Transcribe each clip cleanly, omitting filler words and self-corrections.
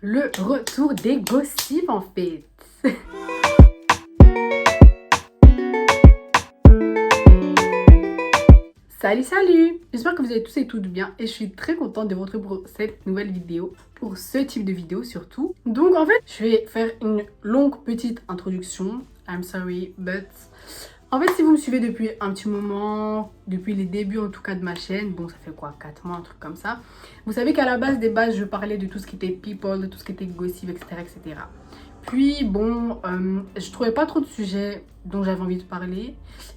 Le retour des gossips en fait. Salut, j'espère que vous allez tous et toutes bien et je suis très contente de vous retrouver pour cette nouvelle vidéo, pour ce type de vidéo surtout. Donc en fait, je vais faire une longue petite introduction, I'm sorry, but... En fait, si vous me suivez depuis un petit moment, depuis les débuts en tout cas de ma chaîne, bon ça fait quoi, 4 mois, un truc comme ça, vous savez qu'à la base des bases, je parlais de tout ce qui était people, de tout ce qui était gossip, etc. etc. Puis bon, je trouvais pas trop de sujets dont j'avais envie de parler.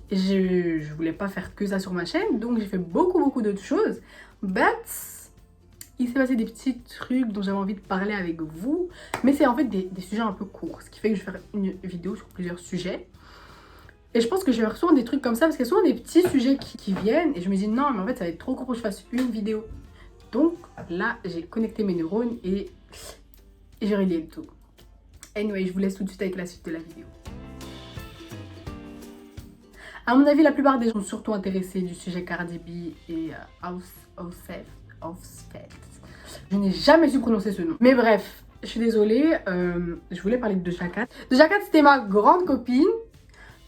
Et je voulais pas faire que ça sur ma chaîne, donc j'ai fait beaucoup d'autres choses. But il s'est passé des petits trucs dont j'avais envie de parler avec vous. Mais c'est en fait des sujets un peu courts, ce qui fait que je vais faire une vidéo sur plusieurs sujets. Et je pense que je vais faire souvent des trucs comme ça, parce qu'il y a souvent des petits sujets qui viennent. Et je me dis non, mais en fait ça va être trop court pour que je fasse une vidéo. Donc là, j'ai connecté mes neurones et j'ai relié le tout. Anyway, je vous laisse tout de suite avec la suite de la vidéo. À mon avis, la plupart des gens sont surtout intéressés du sujet Cardi B et Offset. Je n'ai jamais su prononcer ce nom. Mais bref, je suis désolée, je voulais parler de Doja Cat. Doja Cat, c'était ma grande copine,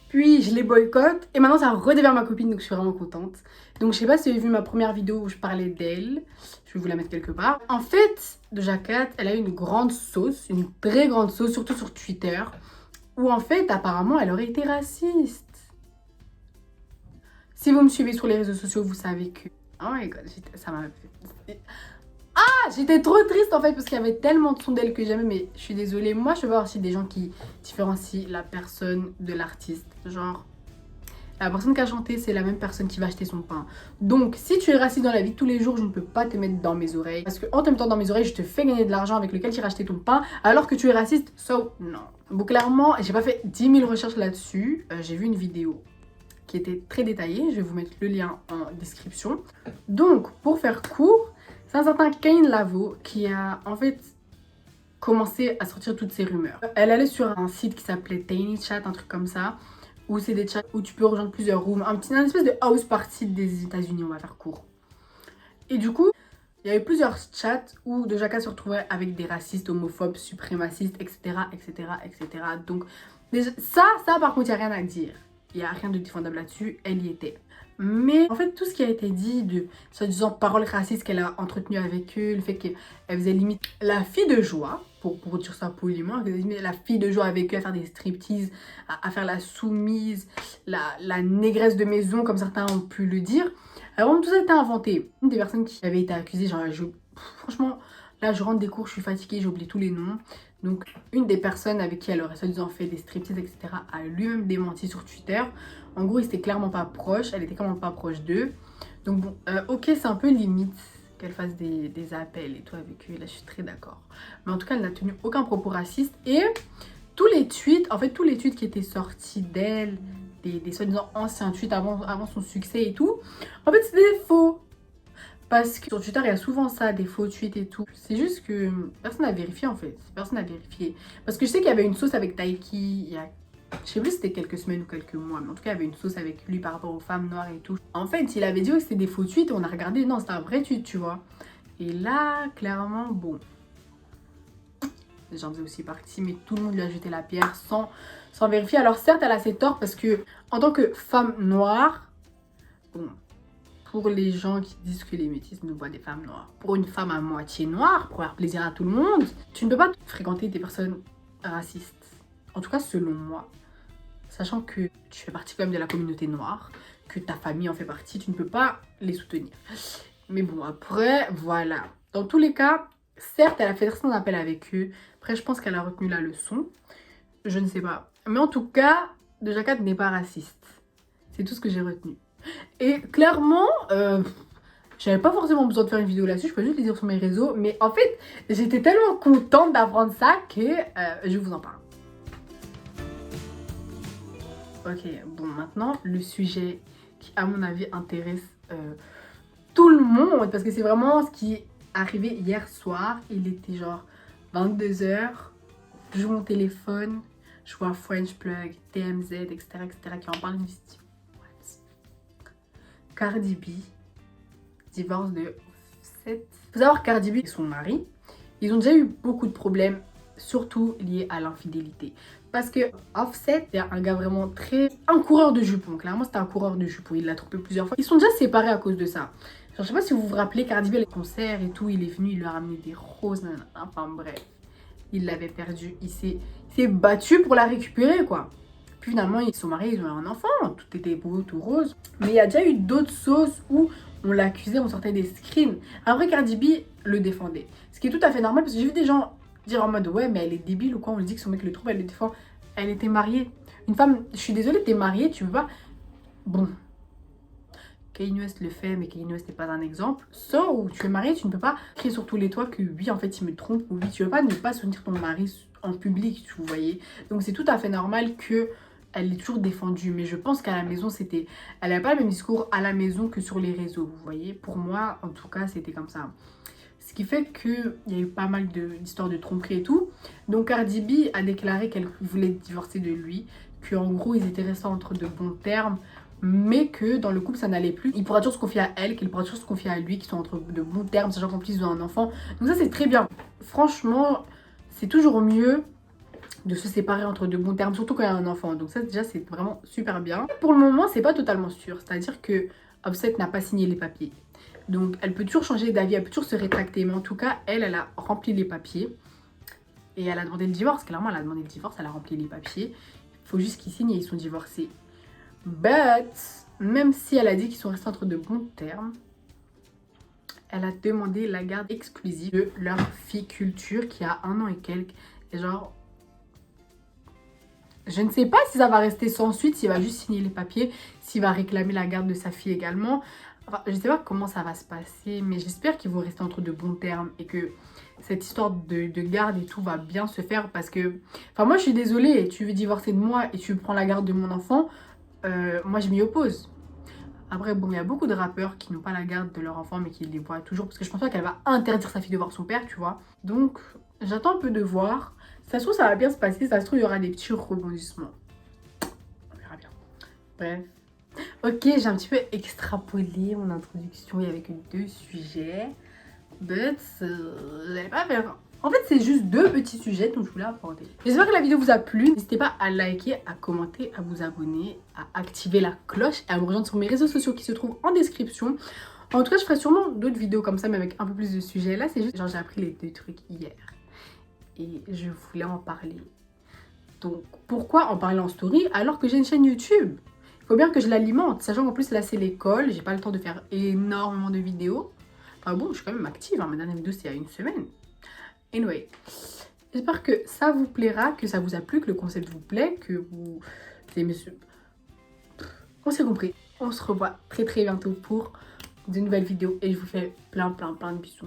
puis je l'ai boycott, et maintenant ça redevient ma copine, donc je suis vraiment contente. Donc je sais pas si vous avez vu ma première vidéo où je parlais d'elle, je vais vous la mettre quelque part. En fait, Doja Cat, elle a eu une grande sauce, une très grande sauce, surtout sur Twitter, où en fait, apparemment, elle aurait été raciste. Si vous me suivez sur les réseaux sociaux, vous savez que... Oh my god, ça m'a fait... Ah, j'étais trop triste en fait parce qu'il y avait tellement de sons d'elle que j'aimais, mais je suis désolée. Moi, je veux voir aussi des gens qui différencient la personne de l'artiste. Genre, la personne qui a chanté, c'est la même personne qui va acheter son pain. Donc, si tu es raciste dans la vie de tous les jours, je ne peux pas te mettre dans mes oreilles. Parce qu'en te mettant dans mes oreilles, je te fais gagner de l'argent avec lequel tu iras acheter ton pain, alors que tu es raciste. So, non. Bon, clairement, j'ai pas fait 10 000 recherches là-dessus. J'ai vu une vidéo qui était très détaillée. Je vais vous mettre le lien en description. Donc, pour faire court, c'est un certain Kane Lavo qui a en fait commencé à sortir toutes ces rumeurs. Elle allait sur un site qui s'appelait Tiny Chat, un truc comme ça, où c'est des chats où tu peux rejoindre plusieurs rooms, un espèce de house party des États-Unis, on va faire court. Et du coup, il y avait plusieurs chats où Doja Cat se retrouvait avec des racistes, homophobes, suprémacistes, etc. etc. Donc, déjà, ça par contre, il n'y a rien à dire. Il n'y a rien de défendable là-dessus, elle y était. Mais en fait, tout ce qui a été dit de soi-disant paroles racistes qu'elle a entretenues avec eux, le fait qu'elle faisait limite la fille de joie, pour dire ça poliment, elle faisait limite la fille de joie avec eux à faire des striptease, à faire la soumise, la négresse de maison, comme certains ont pu le dire. Alors, tout ça a été inventé. Une des personnes qui avait été accusée, genre, franchement, là, je rentre des cours, je suis fatiguée, j'ai oublié tous les noms. Donc, une des personnes avec qui elle aurait soi-disant fait des striptease, etc., a lui-même démenti sur Twitter. En gros, ils étaient clairement pas proches, elle était clairement pas proche d'eux. Donc, bon, ok, c'est un peu limite qu'elle fasse des appels et tout avec eux, là, je suis très d'accord. Mais en tout cas, elle n'a tenu aucun propos raciste. Et tous les tweets, en fait, tous les tweets qui étaient sortis d'elle, des soi-disant anciens tweets avant son succès et tout, en fait, c'était des faux. Parce que sur Twitter, il y a souvent ça, des faux tweets et tout. C'est juste que personne n'a vérifié en fait. Personne n'a vérifié. Parce que je sais qu'il y avait une sauce avec Taiki il y a... Je sais plus si c'était quelques semaines ou quelques mois, mais en tout cas, il y avait une sauce avec lui par rapport aux femmes noires et tout. En fait, il avait dit que c'était des faux tweets et on a regardé, non, c'était un vrai tweet, tu vois. Et là, clairement, bon. J'en faisais aussi partie, mais tout le monde lui a jeté la pierre sans vérifier. Alors certes, elle a ses torts parce que en tant que femme noire, bon, pour les gens qui disent que les métis ne voient des femmes noires, pour une femme à moitié noire, pour faire plaisir à tout le monde, tu ne peux pas fréquenter des personnes racistes. En tout cas, selon moi. Sachant que tu fais partie quand même de la communauté noire, que ta famille en fait partie, tu ne peux pas les soutenir. Mais bon, après, voilà. Dans tous les cas, certes, elle a fait certains appels avec eux. Après, je pense qu'elle a retenu la leçon. Je ne sais pas. Mais en tout cas, Doja Cat n'est pas raciste. C'est tout ce que j'ai retenu. Et clairement, j'avais pas forcément besoin de faire une vidéo là-dessus, je peux juste les dire sur mes réseaux. Mais en fait, j'étais tellement contente d'apprendre ça que je vous en parle. Ok, bon, maintenant, le sujet qui, à mon avis, intéresse tout le monde. Parce que c'est vraiment ce qui est arrivé hier soir. Il était genre 22 h. J'ouvre mon téléphone, je vois French Plug, TMZ, etc. qui en parlent. Je me suis dit, what? Cardi B, divorce de 7. Faut savoir, Cardi B et son mari, ils ont déjà eu beaucoup de problèmes, surtout liés à l'infidélité. Parce que Offset, c'est un gars vraiment un coureur de jupons. Clairement, c'était un coureur de jupons. Il l'a trompé plusieurs fois. Ils sont déjà séparés à cause de ça. Genre, je sais pas si vous vous rappelez, Cardi B, les concerts et tout, il est venu, il lui a ramené des roses, nanana. Enfin bref, il l'avait perdu. Il s'est battu pour la récupérer, quoi. Puis finalement, ils se sont mariés, ils ont eu un enfant. Tout était beau, tout rose. Mais il y a déjà eu d'autres sauces où on l'accusait, on sortait des screens. Après, Cardi B le défendait. Ce qui est tout à fait normal parce que j'ai vu des gens dire en mode ouais, mais elle est débile ou quoi. On lui dit que son mec le trouve, elle le défend. Elle était mariée. Une femme, je suis désolée, t'es mariée, tu veux pas. Bon. Kanye West le fait, mais Kanye West n'est pas un exemple. Ça, où tu es marié, tu ne peux pas crier sur tous les toits que oui, en fait, il me trompe, ou oui, tu veux pas ne pas soutenir ton mari en public, vous voyez. Donc, c'est tout à fait normal que elle est toujours défendue. Mais je pense qu'à la maison, c'était... Elle n'a pas le même discours à la maison que sur les réseaux, vous voyez. Pour moi, en tout cas, c'était comme ça. Ce qui fait qu'il y a eu pas mal d'histoires de tromperie et tout. Donc, Cardi B a déclaré qu'elle voulait divorcer de lui, qu'en gros, ils étaient restés entre de bons termes, mais que dans le couple ça n'allait plus. Il pourra toujours se confier à elle, qu'il pourra toujours se confier à lui, qu'ils sont entre de bons termes, sachant qu'en plus ils ont un enfant. Donc ça c'est très bien. Franchement, c'est toujours mieux de se séparer entre de bons termes, surtout quand il y a un enfant. Donc ça déjà c'est vraiment super bien. Pour le moment c'est pas totalement sûr, c'est-à-dire que Offset n'a pas signé les papiers. Donc elle peut toujours changer d'avis, elle peut toujours se rétracter, mais en tout cas elle a rempli les papiers. Et elle a demandé le divorce, clairement elle a demandé le divorce, elle a rempli les papiers. Il faut juste qu'ils signent et ils sont divorcés. But, même si elle a dit qu'ils sont restés entre de bons termes, elle a demandé la garde exclusive de leur fille Culture qui a 1 an et quelques. Et genre, je ne sais pas si ça va rester sans suite, s'il va juste signer les papiers, s'il va réclamer la garde de sa fille également. Enfin, je ne sais pas comment ça va se passer, mais j'espère qu'ils vont rester entre de bons termes et que cette histoire de garde et tout va bien se faire parce que... Enfin, moi, je suis désolée, tu veux divorcer de moi et tu prends la garde de mon enfant, moi, je m'y oppose. Après, bon, il y a beaucoup de rappeurs qui n'ont pas la garde de leur enfant, mais qui les voient toujours. Parce que je pense pas qu'elle va interdire sa fille de voir son père, tu vois. Donc, j'attends un peu de voir. Ça se trouve, ça va bien se passer. Ça se trouve, il y aura des petits rebondissements. On verra bien. Bref. Ok, j'ai un petit peu extrapolé mon introduction. Il y avait que 2 sujets. But, j'allais pas faire... En fait, c'est juste 2 petits sujets dont je voulais aborder. J'espère que la vidéo vous a plu. N'hésitez pas à liker, à commenter, à vous abonner, à activer la cloche et à me rejoindre sur mes réseaux sociaux qui se trouvent en description. En tout cas, je ferai sûrement d'autres vidéos comme ça, mais avec un peu plus de sujets. Là, c'est juste, genre, j'ai appris les 2 trucs hier. Et je voulais en parler. Donc, pourquoi en parler en story alors que j'ai une chaîne YouTube? Il faut bien que je l'alimente. Sachant qu'en plus, là, c'est l'école. J'ai pas le temps de faire énormément de vidéos. Enfin bon, je suis quand même active. Hein. Ma dernière vidéo, c'est il y a 1 semaine. Anyway, j'espère que ça vous plaira, que ça vous a plu, que le concept vous plaît, que vous aimez ce... On s'est compris. On se revoit très très bientôt pour de nouvelles vidéos et je vous fais plein de bisous.